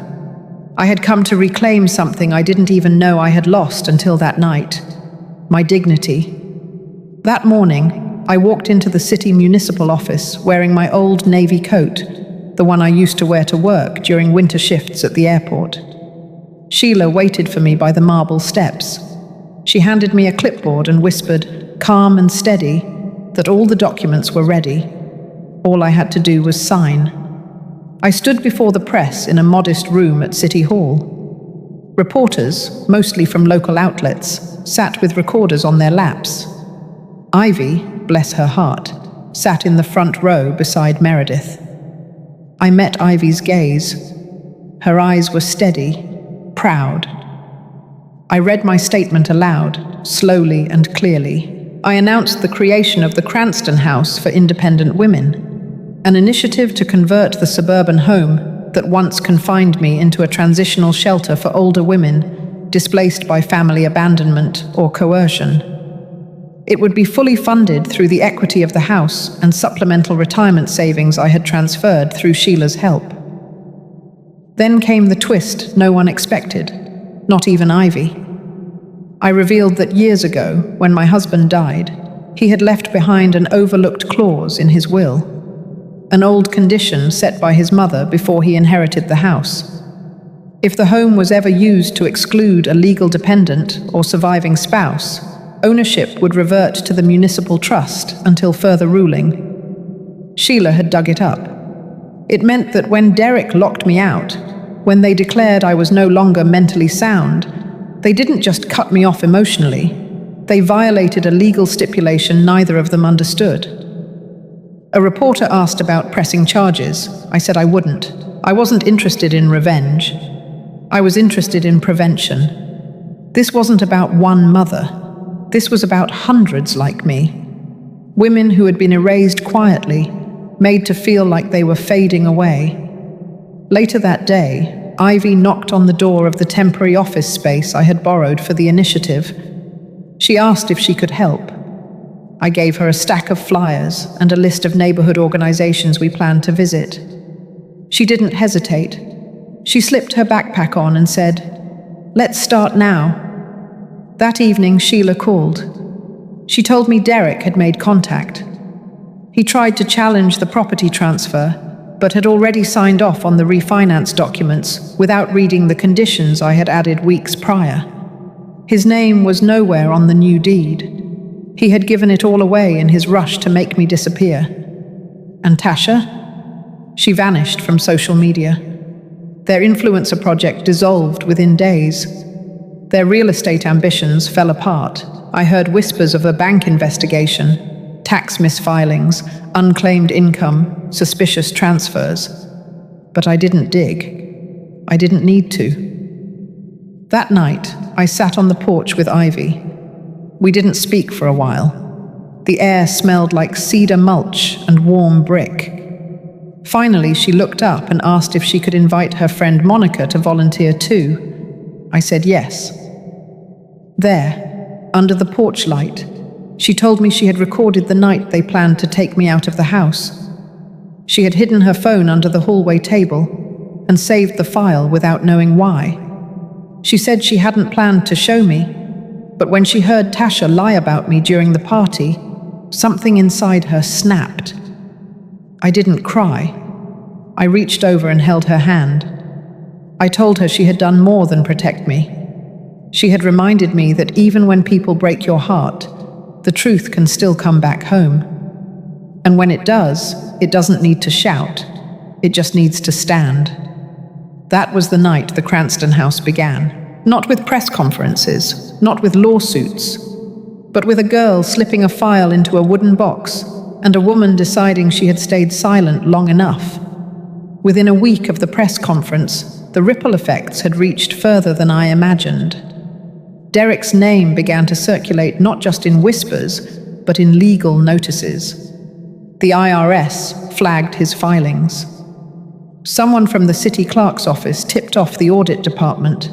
I had come to reclaim something I didn't even know I had lost until that night: my dignity. That morning, I walked into the city municipal office wearing my old navy coat, the one I used to wear to work during winter shifts at the airport. Sheila waited for me by the marble steps. She handed me a clipboard and whispered, calm and steady, that all the documents were ready. All I had to do was sign. I stood before the press in a modest room at City Hall. Reporters, mostly from local outlets, sat with recorders on their laps. Ivy, bless her heart, sat in the front row beside Meredith. I met Ivy's gaze. Her eyes were steady, proud. I read my statement aloud, slowly and clearly. I announced the creation of the Cranston House for Independent Women, an initiative to convert the suburban home that once confined me into a transitional shelter for older women displaced by family abandonment or coercion. It would be fully funded through the equity of the house and supplemental retirement savings I had transferred through Sheila's help. Then came the twist no one expected, not even Ivy. I revealed that years ago, when my husband died, he had left behind an overlooked clause in his will, an old condition set by his mother before he inherited the house. If the home was ever used to exclude a legal dependent or surviving spouse, ownership would revert to the municipal trust until further ruling. Sheila had dug it up. It meant that when Derek locked me out, when they declared I was no longer mentally sound, they didn't just cut me off emotionally, they violated a legal stipulation neither of them understood. A reporter asked about pressing charges. I said I wouldn't. I wasn't interested in revenge. I was interested in prevention. This wasn't about one mother. This was about hundreds like me. Women who had been erased quietly, made to feel like they were fading away. Later that day, Ivy knocked on the door of the temporary office space I had borrowed for the initiative. She asked if she could help. I gave her a stack of flyers and a list of neighborhood organizations we planned to visit. She didn't hesitate. She slipped her backpack on and said, "Let's start now." That evening, Sheila called. She told me Derek had made contact. He tried to challenge the property transfer, but had already signed off on the refinance documents without reading the conditions I had added weeks prior. His name was nowhere on the new deed. He had given it all away in his rush to make me disappear. And Tasha? She vanished from social media. Their influencer project dissolved within days. Their real estate ambitions fell apart. I heard whispers of a bank investigation, tax misfilings, unclaimed income, suspicious transfers. But I didn't dig. I didn't need to. That night, I sat on the porch with Ivy. We didn't speak for a while. The air smelled like cedar mulch and warm brick. Finally, she looked up and asked if she could invite her friend Monica to volunteer too. I said yes. There, under the porch light, she told me she had recorded the night they planned to take me out of the house. She had hidden her phone under the hallway table and saved the file without knowing why. She said she hadn't planned to show me, but when she heard Tasha lie about me during the party, something inside her snapped. I didn't cry. I reached over and held her hand. I told her she had done more than protect me. She had reminded me that even when people break your heart, The truth can still come back home. And when it does, it doesn't need to shout. It just needs to stand. That was the night the Cranston house began. Not with press conferences, not with lawsuits, but with a girl slipping a file into a wooden box and a woman deciding she had stayed silent long enough. Within a week of the press conference, the ripple effects had reached further than I imagined. Derek's name began to circulate not just in whispers, but in legal notices. The IRS flagged his filings. Someone from the city clerk's office tipped off the audit department.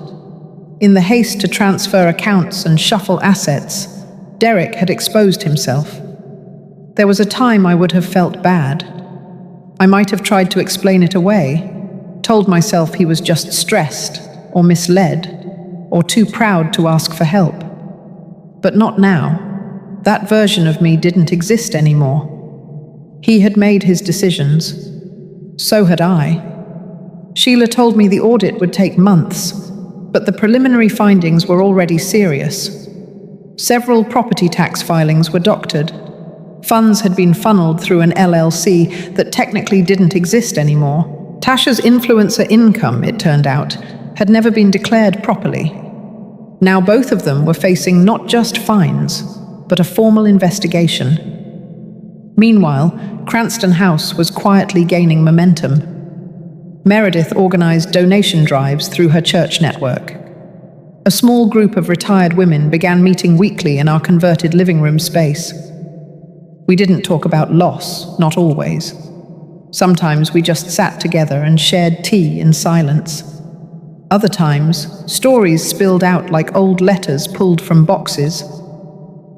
In the haste to transfer accounts and shuffle assets, Derek had exposed himself. There was a time I would have felt bad. I might have tried to explain it away, told myself he was just stressed or misled or too proud to ask for help. But not now. That version of me didn't exist anymore. He had made his decisions. So had I. Sheila told me the audit would take months, but the preliminary findings were already serious. Several property tax filings were doctored. Funds had been funneled through an LLC that technically didn't exist anymore. Tasha's influencer income, it turned out, had never been declared properly. Now both of them were facing not just fines, but a formal investigation. Meanwhile, Cranston House was quietly gaining momentum. Meredith organized donation drives through her church network. A small group of retired women began meeting weekly in our converted living room space. We didn't talk about loss, not always. Sometimes we just sat together and shared tea in silence. Other times, stories spilled out like old letters pulled from boxes.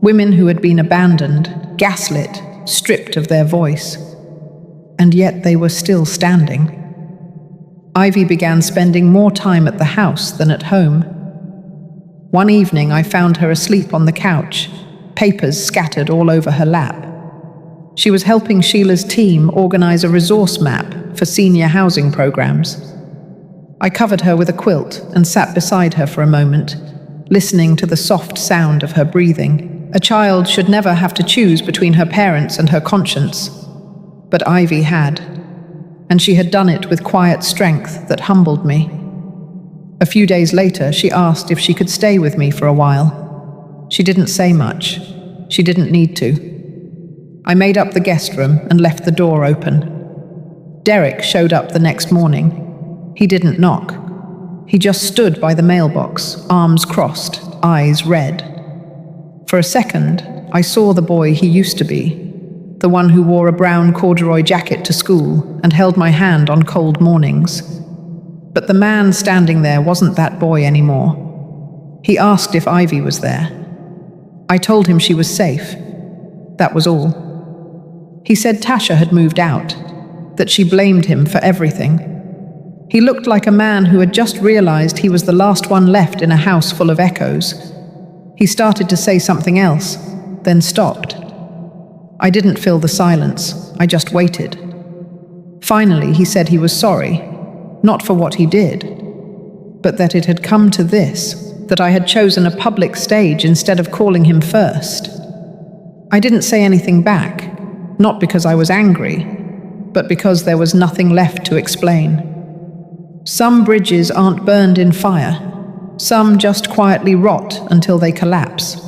Women who had been abandoned, gaslit, stripped of their voice. And yet they were still standing. Ivy began spending more time at the house than at home. One evening I found her asleep on the couch, papers scattered all over her lap. She was helping Sheila's team organize a resource map for senior housing programs. I covered her with a quilt and sat beside her for a moment, listening to the soft sound of her breathing. A child should never have to choose between her parents and her conscience. But Ivy had. And she had done it with quiet strength that humbled me. A few days later, she asked if she could stay with me for a while. She didn't say much. She didn't need to. I made up the guest room and left the door open. Derek showed up the next morning. He didn't knock. He just stood by the mailbox, arms crossed, eyes red. For a second, I saw the boy he used to be. The one who wore a brown corduroy jacket to school and held my hand on cold mornings. But the man standing there wasn't that boy anymore. He asked if Ivy was there. I told him she was safe. That was all. He said Tasha had moved out, that she blamed him for everything. He looked like a man who had just realized he was the last one left in a house full of echoes. He started to say something else, then stopped. I didn't fill the silence, I just waited. Finally, he said he was sorry, not for what he did, but that it had come to this, that I had chosen a public stage instead of calling him first. I didn't say anything back, not because I was angry, but because there was nothing left to explain. Some bridges aren't burned in fire, some just quietly rot until they collapse.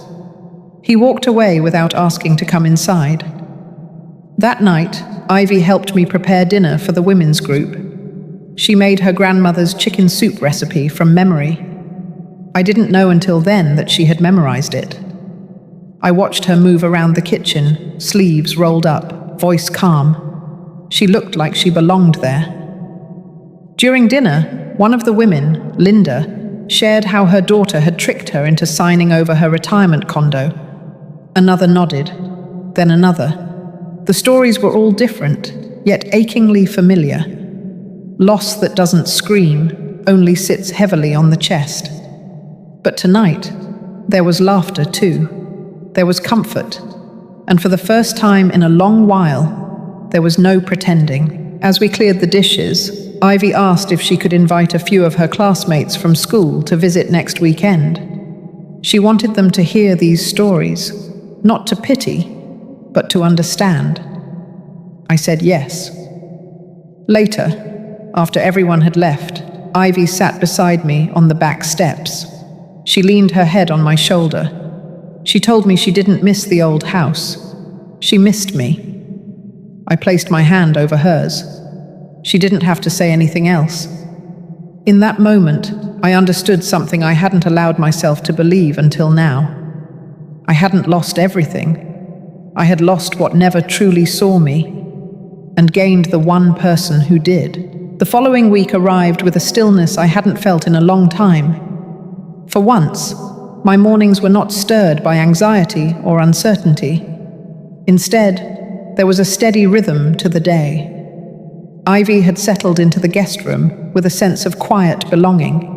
He walked away without asking to come inside. That night, Ivy helped me prepare dinner for the women's group. She made her grandmother's chicken soup recipe from memory. I didn't know until then that she had memorized it. I watched her move around the kitchen, sleeves rolled up, voice calm. She looked like she belonged there. During dinner, one of the women, Linda, shared how her daughter had tricked her into signing over her retirement condo. Another nodded, then another. The stories were all different, yet achingly familiar. Loss that doesn't scream, only sits heavily on the chest. But tonight, there was laughter too. There was comfort. And for the first time in a long while, there was no pretending. As we cleared the dishes, Ivy asked if she could invite a few of her classmates from school to visit next weekend. She wanted them to hear these stories, not to pity, but to understand. I said yes. Later, after everyone had left, Ivy sat beside me on the back steps. She leaned her head on my shoulder. She told me she didn't miss the old house. She missed me. I placed my hand over hers. She didn't have to say anything else. In that moment, I understood something I hadn't allowed myself to believe until now. I hadn't lost everything. I had lost what never truly saw me, and gained the one person who did. The following week arrived with a stillness I hadn't felt in a long time. For once, my mornings were not stirred by anxiety or uncertainty. Instead, there was a steady rhythm to the day. Ivy had settled into the guest room with a sense of quiet belonging.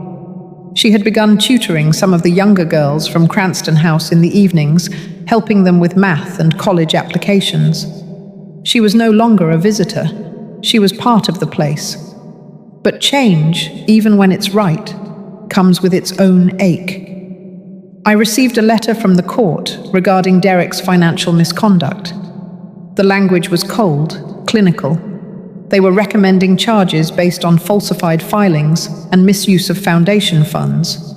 She had begun tutoring some of the younger girls from Cranston House in the evenings, helping them with math and college applications. She was no longer a visitor. She was part of the place. But change, even when it's right, comes with its own ache. I received a letter from the court regarding Derek's financial misconduct. The language was cold, clinical. They were recommending charges based on falsified filings and misuse of foundation funds.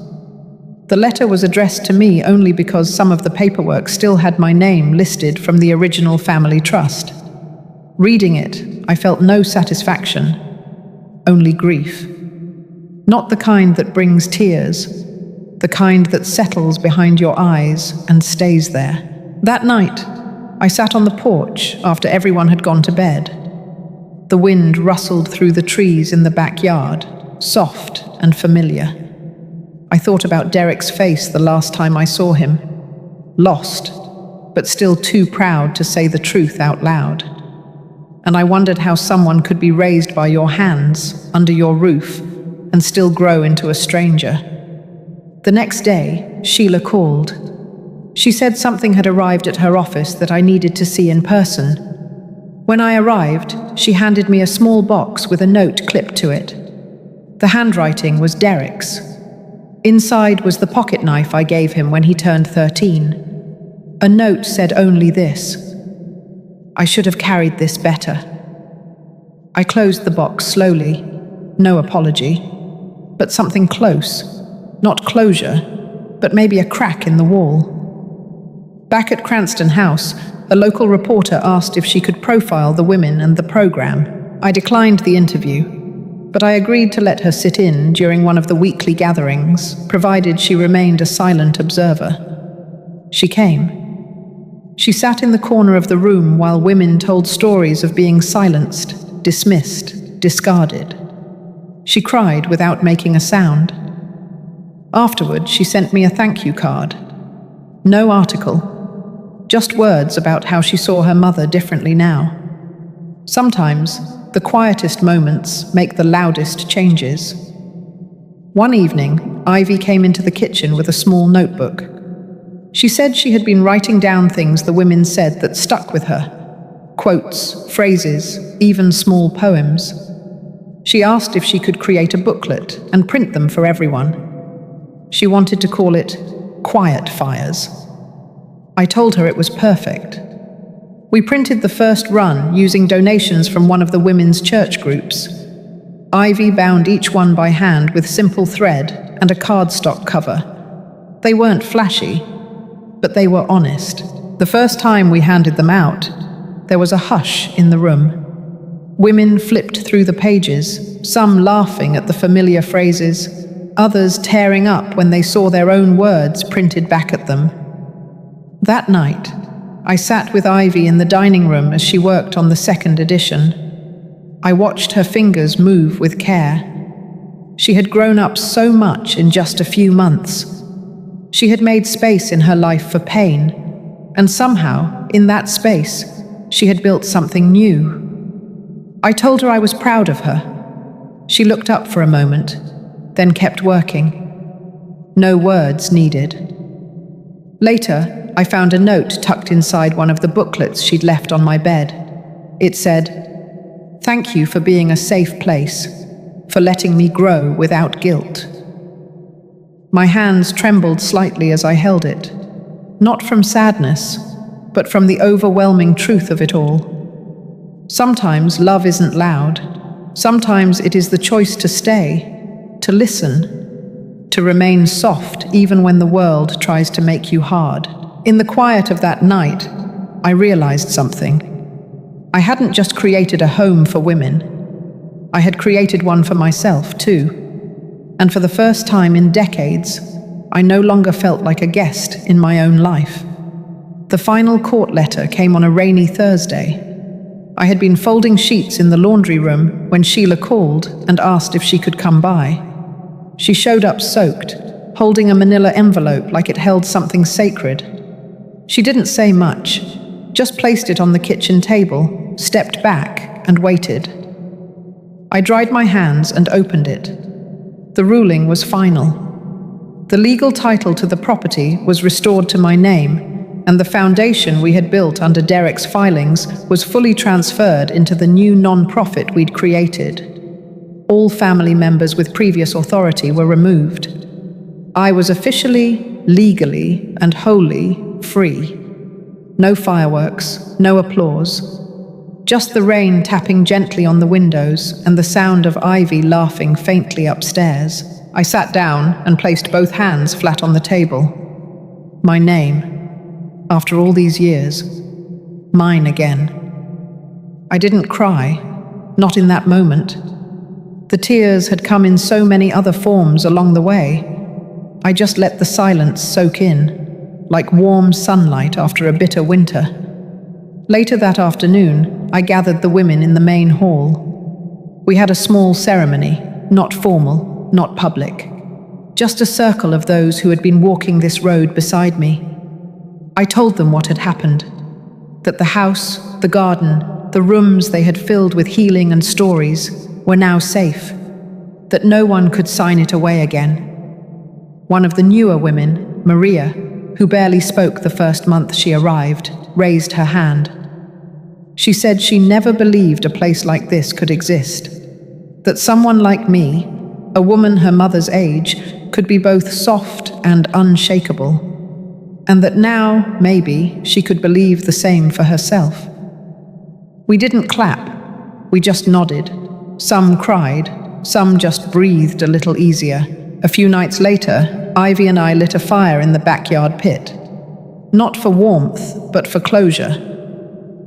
The letter was addressed to me only because some of the paperwork still had my name listed from the original family trust. Reading it, I felt no satisfaction, only grief. Not the kind that brings tears, the kind that settles behind your eyes and stays there. That night, I sat on the porch after everyone had gone to bed. The wind rustled through the trees in the backyard, soft and familiar. I thought about Derek's face the last time I saw him. Lost, but still too proud to say the truth out loud. And I wondered how someone could be raised by your hands, under your roof, and still grow into a stranger. The next day, Sheila called. She said something had arrived at her office that I needed to see in person. When I arrived, she handed me a small box with a note clipped to it. The handwriting was Derek's. Inside was the pocket knife I gave him when he turned 13. A note said only this: "I should have carried this better." I closed the box slowly, no apology, but something close, not closure, but maybe a crack in the wall. Back at Cranston House, a local reporter asked if she could profile the women and the program. I declined the interview, but I agreed to let her sit in during one of the weekly gatherings, provided she remained a silent observer. She came. She sat in the corner of the room while women told stories of being silenced, dismissed, discarded. She cried without making a sound. Afterward, she sent me a thank you card. No article. Just words about how she saw her mother differently now. Sometimes, the quietest moments make the loudest changes. One evening, Ivy came into the kitchen with a small notebook. She said she had been writing down things the women said that stuck with her. Quotes, phrases, even small poems. She asked if she could create a booklet and print them for everyone. She wanted to call it Quiet Fires. I told her it was perfect. We printed the first run using donations from one of the women's church groups. Ivy bound each one by hand with simple thread and a cardstock cover. They weren't flashy, but they were honest. The first time we handed them out, there was a hush in the room. Women flipped through the pages, some laughing at the familiar phrases, others tearing up when they saw their own words printed back at them. That night, I sat with Ivy in the dining room as she worked on the second edition. I watched her fingers move with care. She had grown up so much in just a few months. She had made space in her life for pain, and somehow, in that space, she had built something new. I told her I was proud of her. She looked up for a moment, then kept working. No words needed. Later, I found a note tucked inside one of the booklets she'd left on my bed. It said, "Thank you for being a safe place, for letting me grow without guilt." My hands trembled slightly as I held it, not from sadness, but from the overwhelming truth of it all. Sometimes love isn't loud. Sometimes it is the choice to stay, to listen, to remain soft even when the world tries to make you hard. In the quiet of that night, I realized something. I hadn't just created a home for women. I had created one for myself, too. And for the first time in decades, I no longer felt like a guest in my own life. The final court letter came on a rainy Thursday. I had been folding sheets in the laundry room when Sheila called and asked if she could come by. She showed up soaked, holding a manila envelope like it held something sacred. She didn't say much, just placed it on the kitchen table, stepped back, and waited. I dried my hands and opened it. The ruling was final. The legal title to the property was restored to my name, and the foundation we had built under Derek's filings was fully transferred into the new non-profit we'd created. All family members with previous authority were removed. I was officially, legally, and wholly free. No fireworks, no applause. Just the rain tapping gently on the windows and the sound of Ivy laughing faintly upstairs. I sat down and placed both hands flat on the table. My name. After all these years, mine again. I didn't cry, not in that moment. The tears had come in so many other forms along the way. I just let the silence soak in, like warm sunlight after a bitter winter. Later that afternoon, I gathered the women in the main hall. We had a small ceremony, not formal, not public. Just a circle of those who had been walking this road beside me. I told them what had happened, that the house, the garden, the rooms they had filled with healing and stories were now safe, that no one could sign it away again. One of the newer women, Maria, who barely spoke the first month she arrived, raised her hand. She said she never believed a place like this could exist, that someone like me, a woman her mother's age, could be both soft and unshakable. And that now, maybe, she could believe the same for herself. We didn't clap, we just nodded. Some cried, some just breathed a little easier. A few nights later, Ivy and I lit a fire in the backyard pit. Not for warmth, but for closure.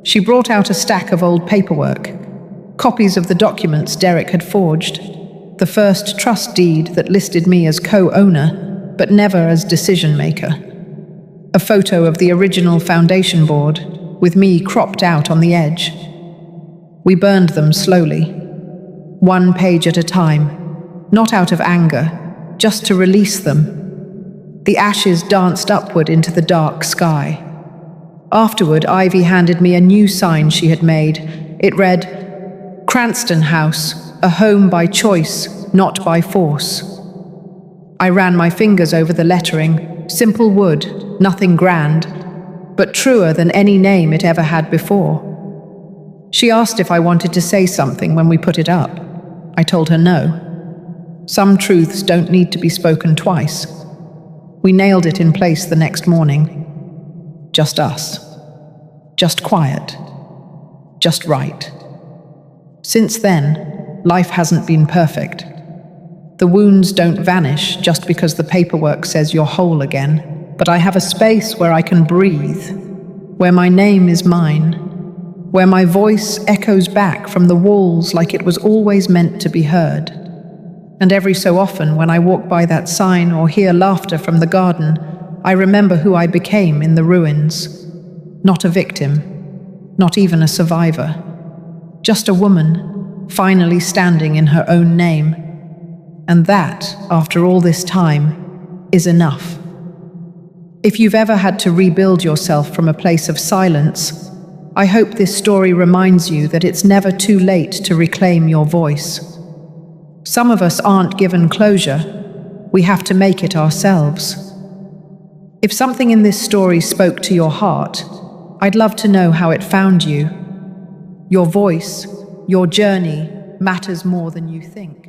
She brought out a stack of old paperwork, copies of the documents Derek had forged, the first trust deed that listed me as co-owner, but never as decision-maker. A photo of the original foundation board, with me cropped out on the edge. We burned them slowly, one page at a time, not out of anger, just to release them. The ashes danced upward into the dark sky. Afterward, Ivy handed me a new sign she had made. It read, "Cranston House, a home by choice, not by force." I ran my fingers over the lettering, simple wood, nothing grand, but truer than any name it ever had before. She asked if I wanted to say something when we put it up. I told her no. Some truths don't need to be spoken twice. We nailed it in place the next morning. Just us. Just quiet. Just right. Since then, life hasn't been perfect. The wounds don't vanish just because the paperwork says you're whole again. But I have a space where I can breathe, where my name is mine, where my voice echoes back from the walls like it was always meant to be heard. And every so often, when I walk by that sign or hear laughter from the garden, I remember who I became in the ruins. Not a victim, not even a survivor. Just a woman, finally standing in her own name. And that, after all this time, is enough. If you've ever had to rebuild yourself from a place of silence, I hope this story reminds you that it's never too late to reclaim your voice. Some of us aren't given closure. We have to make it ourselves. If something in this story spoke to your heart, I'd love to know how it found you. Your voice, your journey, matters more than you think.